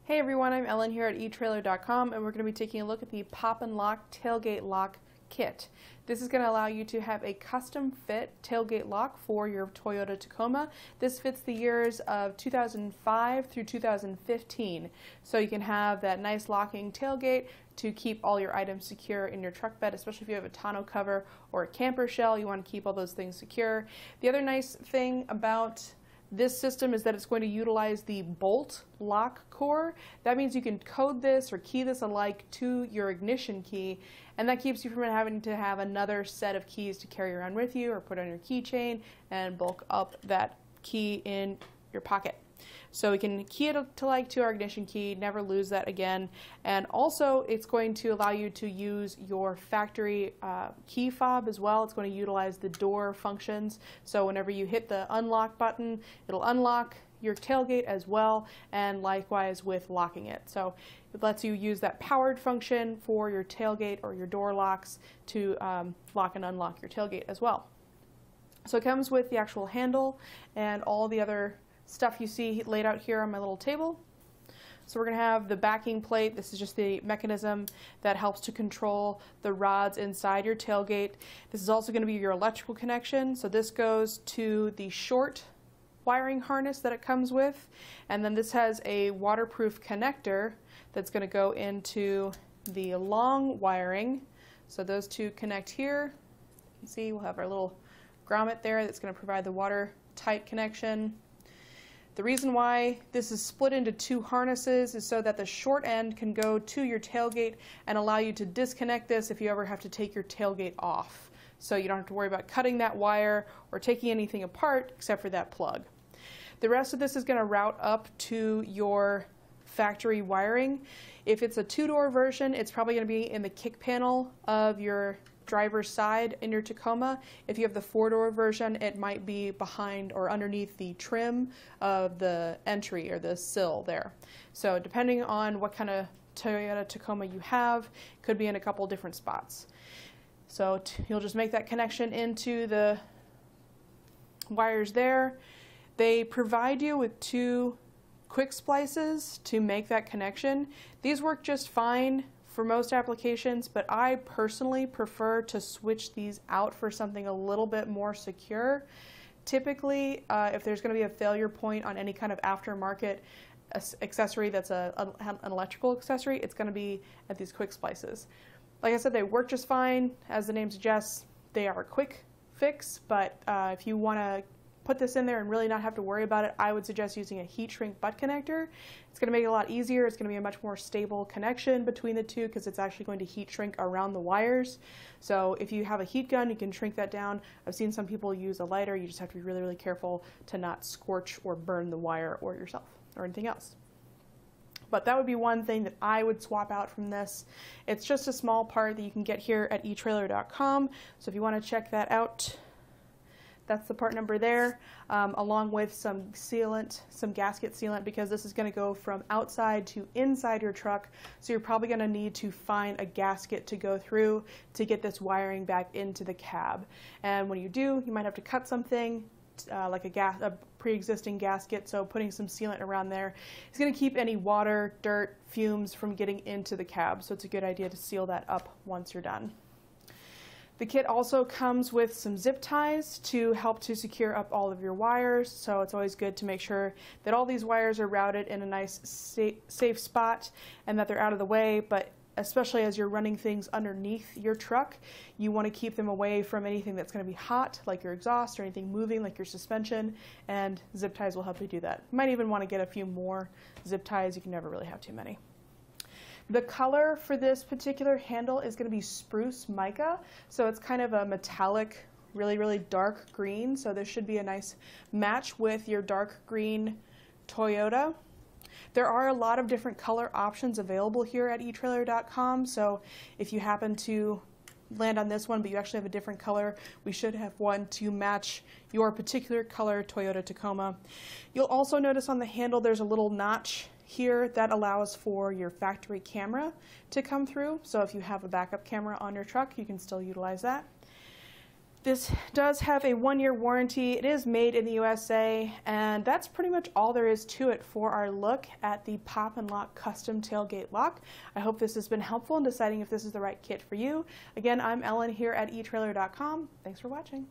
Hey everyone, I'm Ellen here at etrailer.com, and we're going to be taking a look at the Pop and Lock Tailgate Lock Kit. This is going to allow you to have a custom fit tailgate lock for your Toyota Tacoma. This fits the years of 2005 through 2015. So you can have that nice locking tailgate to keep all your items secure in your truck bed, especially if you have a tonneau cover or a camper shell. You want to keep all those things secure. The other nice thing about this system is that it's going to utilize the bolt lock core. That means you can code this or key this alike to your ignition key, and that keeps you from having to have another set of keys to carry around with you or put on your keychain and bulk up that key in your pocket. So we can key it to our ignition key, never lose that again, and also it's going to allow you to use your factory key fob as well. It's going to utilize the door functions, so whenever you hit the unlock button, it'll unlock your tailgate as well, and likewise with locking it. So it lets you use that powered function for your tailgate or your door locks to lock and unlock your tailgate as well. So it comes with the actual handle and all the other stuff you see laid out here on my little table. So we're going to have the backing plate. This is just the mechanism that helps to control the rods inside your tailgate. This is also going to be your electrical connection. So this goes to the short wiring harness that it comes with, and then this has a waterproof connector that's going to go into the long wiring. So those two connect here. You can see we'll have our little grommet there that's going to provide the watertight connection. The reason why this is split into two harnesses is so that the short end can go to your tailgate and allow you to disconnect this if you ever have to take your tailgate off. So you don't have to worry about cutting that wire or taking anything apart except for that plug. The rest of this is going to route up to your factory wiring. If it's a two-door version, it's probably going to be in the kick panel of your driver's side in your Tacoma. If you have the four-door version, it might be behind or underneath the trim of the entry or the sill there. So depending on what kind of Toyota Tacoma you have, it could be in a couple different spots. So you'll just make that connection into the wires there. They provide you with two quick splices to make that connection. These work just fine for most applications, but I personally prefer to switch these out for something a little bit more secure. Typically, if there's going to be a failure point on any kind of aftermarket accessory that's an electrical accessory, it's going to be at these quick splices. Like I said, they work just fine. As the name suggests, they are a quick fix, but if you want to put this in there and really not have to worry about it, I would suggest using a heat shrink butt connector. It's going to make it a lot easier. It's going to be a much more stable connection between the two because it's actually going to heat shrink around the wires. So if you have a heat gun, you can shrink that down. I've seen some people use a lighter. You just have to be really, really careful to not scorch or burn the wire or yourself or anything else. But that would be one thing that I would swap out from this. It's just a small part that you can get here at etrailer.com. So if you want to check that out, that's the part number there, along with some sealant, some gasket sealant, because this is going to go from outside to inside your truck. So you're probably going to need to find a gasket to go through to get this wiring back into the cab. And when you do, you might have to cut something like a pre-existing gasket, so putting some sealant around there is going to keep any water, dirt, fumes from getting into the cab. So it's a good idea to seal that up once you're done. The kit also comes with some zip ties to help to secure up all of your wires, so it's always good to make sure that all these wires are routed in a nice safe spot and that they're out of the way, but especially as you're running things underneath your truck, you want to keep them away from anything that's going to be hot, like your exhaust, or anything moving, like your suspension, and zip ties will help you do that. You might even want to get a few more zip ties. You can never really have too many. The color for this particular handle is going to be spruce mica, so it's kind of a metallic, really, really dark green, so this should be a nice match with your dark green Toyota. There are a lot of different color options available here at etrailer.com, so if you happen to land on this one but you actually have a different color, we should have one to match your particular color Toyota Tacoma. You'll also notice on the handle there's a little notch here that allows for your factory camera to come through, so if you have a backup camera on your truck, you can still utilize that. This does have a 1-year warranty. It is made in the USA, and that's pretty much all there is to it for our look at the Pop and Lock custom tailgate lock. I hope this has been helpful in deciding if this is the right kit for you. Again, I'm Ellen here at etrailer.com. Thanks for watching.